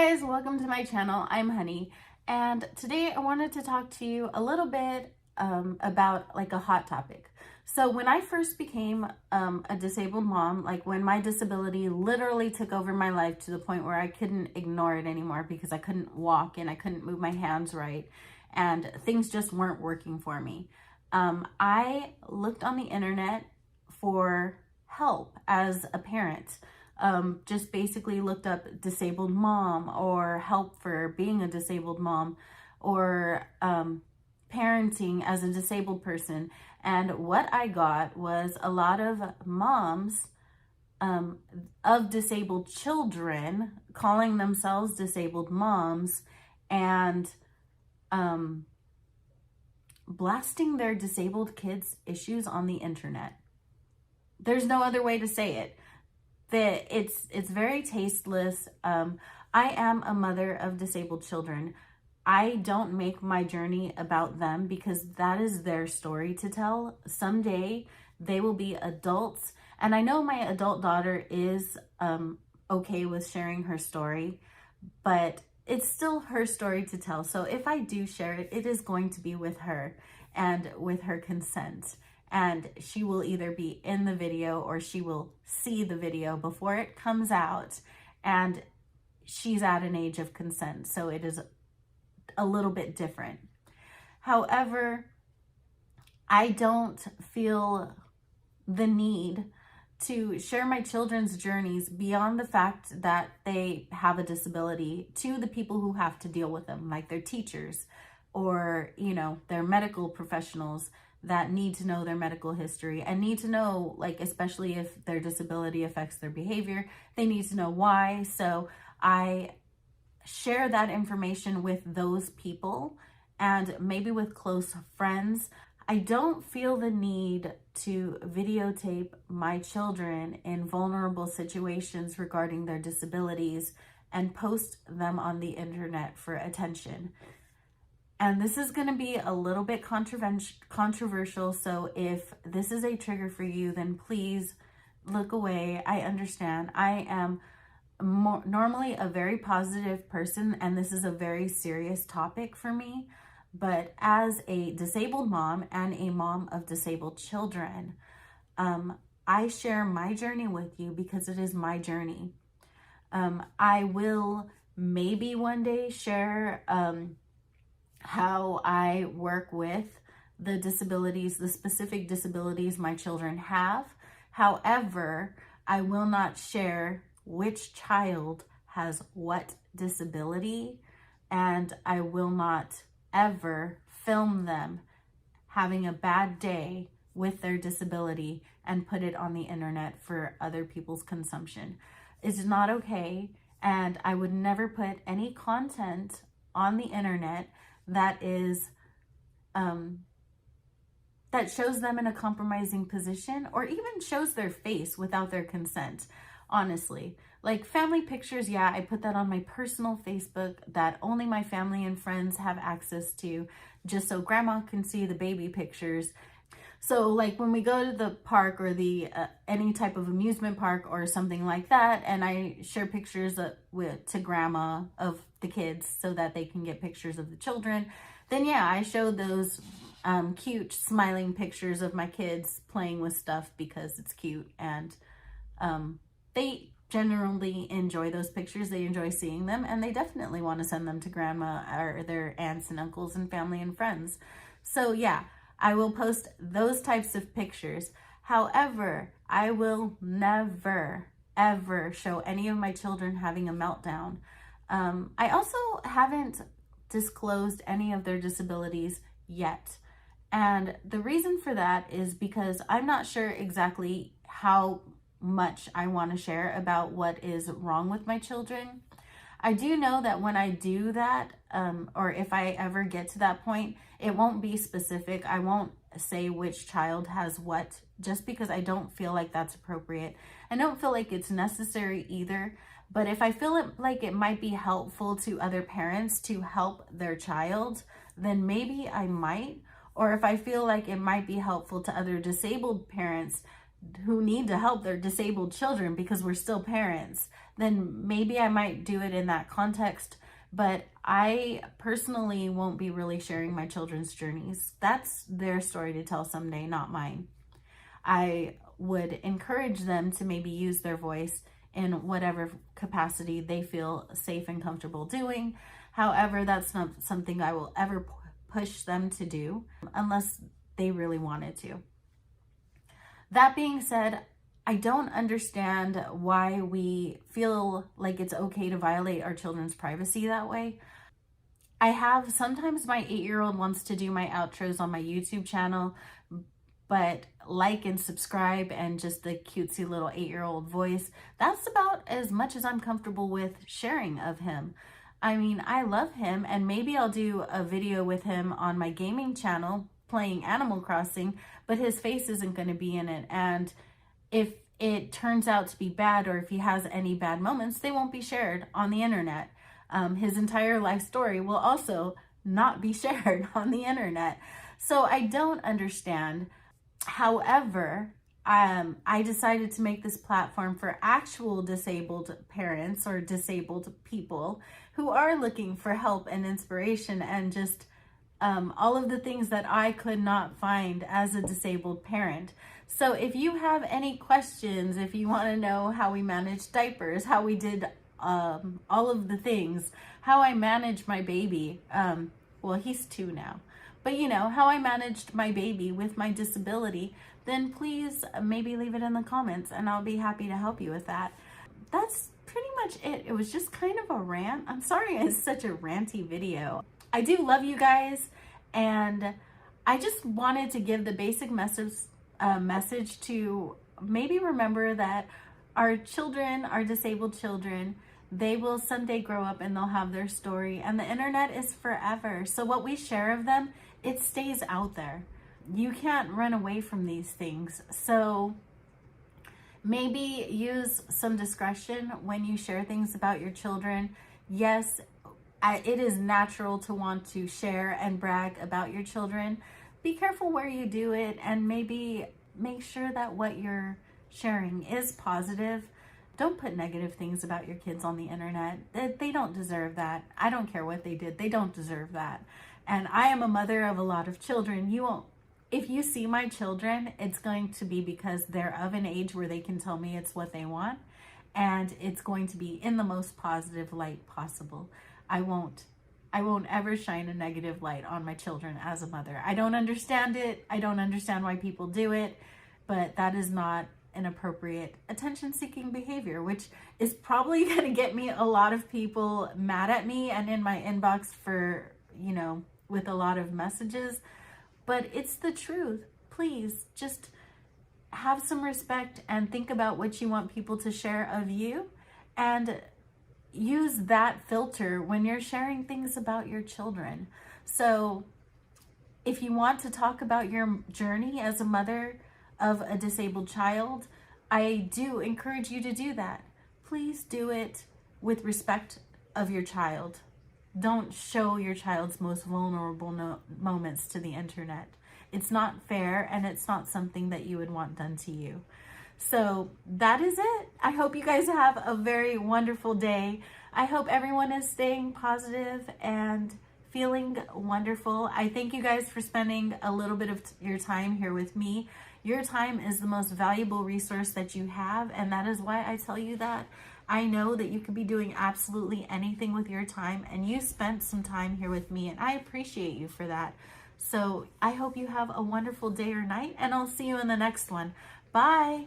guys, welcome to my channel. I'm Honey, and today I wanted to talk to you a little bit about like a hot topic. So when I first became a disabled mom, like when my disability literally took over my life to the point where I couldn't ignore it anymore because I couldn't walk and I couldn't move my hands right and things just weren't working for me. I looked on the internet for help as a parent. Just basically looked up disabled mom or help for being a disabled mom or parenting as a disabled person. And what I got was a lot of moms of disabled children calling themselves disabled moms and blasting their disabled kids' issues on the internet. There's no other way to say it. It's very tasteless. I am a mother of disabled children. I don't make my journey about them because that is their story to tell. Someday they will be adults, and I know my adult daughter is okay with sharing her story, but it's still her story to tell. So if I do share it, it is going to be with her and with her consent. And she will either be in the video or she will see the video before it comes out. And she's at an age of consent, so it is a little bit different. However, I don't feel the need to share my children's journeys beyond the fact that they have a disability to the people who have to deal with them, like their teachers or, their medical professionals that need to know their medical history and need to know, like, especially if their disability affects their behavior, they need to know why. So I share that information with those people and maybe with close friends. I don't feel the need to videotape my children in vulnerable situations regarding their disabilities and post them on the internet for attention. And this is going to be a little bit controversial, so if this is a trigger for you, then please look away. I understand. I am normally a very positive person, and this is a very serious topic for me. But as a disabled mom and a mom of disabled children, I share my journey with you because it is my journey. I will maybe one day share how I work with the disabilities, the specific disabilities my children have. However, I will not share which child has what disability, and I will not ever film them having a bad day with their disability and put it on the internet for other people's consumption. It's not okay, and I would never put any content on the internet that is that shows them in a compromising position or even shows their face without their consent. Honestly, like family pictures, yeah, I put that on my personal Facebook that only my family and friends have access to, just so grandma can see the baby pictures. So like when we go to the park or the any type of amusement park or something like that, and I share pictures to grandma of the kids so that they can get pictures of the children, then yeah, I show those cute smiling pictures of my kids playing with stuff because it's cute, and they generally enjoy those pictures. They enjoy seeing them, and they definitely want to send them to grandma or their aunts and uncles and family and friends. So yeah, I will post those types of pictures. However, I will never, ever show any of my children having a meltdown. I also haven't disclosed any of their disabilities yet. And the reason for that is because I'm not sure exactly how much I want to share about what is wrong with my children. I do know that when I do that, or if I ever get to that point, it won't be specific. I won't say which child has what, just because I don't feel like that's appropriate. I don't feel like it's necessary either. But if I feel like it might be helpful to other parents to help their child, then maybe I might. Or if I feel like it might be helpful to other disabled parents, who need to help their disabled children because we're still parents, then maybe I might do it in that context. But I personally won't be really sharing my children's journeys. That's their story to tell someday, not mine. I would encourage them to maybe use their voice in whatever capacity they feel safe and comfortable doing. However, that's not something I will ever push them to do unless they really wanted to. That being said, I don't understand why we feel like it's okay to violate our children's privacy that way. Sometimes my 8-year-old wants to do my outros on my YouTube channel, but like and subscribe and just the cutesy little 8-year-old voice, that's about as much as I'm comfortable with sharing of him. I mean, I love him, and maybe I'll do a video with him on my gaming channel playing Animal Crossing, but his face isn't going to be in it. And if it turns out to be bad, or if he has any bad moments, they won't be shared on the internet. His entire life story will also not be shared on the internet. So I don't understand. However, I decided to make this platform for actual disabled parents or disabled people who are looking for help and inspiration and just all of the things that I could not find as a disabled parent. So if you have any questions, if you want to know how we manage diapers, how we did all of the things, how I manage my baby, well, he's 2 now, but you know, how I managed my baby with my disability, then please maybe leave it in the comments and I'll be happy to help you with that. That's pretty much it. It was just kind of a rant. I'm sorry it's such a ranty video. I do love you guys, and I just wanted to give the basic message to maybe remember that our children, our disabled children, they will someday grow up and they'll have their story, and the internet is forever. So what we share of them, it stays out there. You can't run away from these things. So maybe use some discretion when you share things about your children. Yes, it is natural to want to share and brag about your children. Be careful where you do it, and maybe make sure that what you're sharing is positive. Don't put negative things about your kids on the internet. They don't deserve that. I don't care what they did. They don't deserve that. And I am a mother of a lot of children. If you see my children, it's going to be because they're of an age where they can tell me it's what they want, and it's going to be in the most positive light possible. I won't ever shine a negative light on my children as a mother. I don't understand it. I don't understand why people do it, but that is not an appropriate attention-seeking behavior, which is probably going to get me a lot of people mad at me and in my inbox for, with a lot of messages, but it's the truth. Please just have some respect and think about what you want people to share of you, and use that filter when you're sharing things about your children. So if you want to talk about your journey as a mother of a disabled child, I do encourage you to do that. Please do it with respect of your child. Don't show your child's most vulnerable moments to the internet. It's not fair, and it's not something that you would want done to you. So that is it. I hope you guys have a very wonderful day. I hope everyone is staying positive and feeling wonderful. I thank you guys for spending a little bit of your time here with me. Your time is the most valuable resource that you have, and that is why I tell you that. I know that you could be doing absolutely anything with your time, and you spent some time here with me, and I appreciate you for that. So I hope you have a wonderful day or night, and I'll see you in the next one. Bye.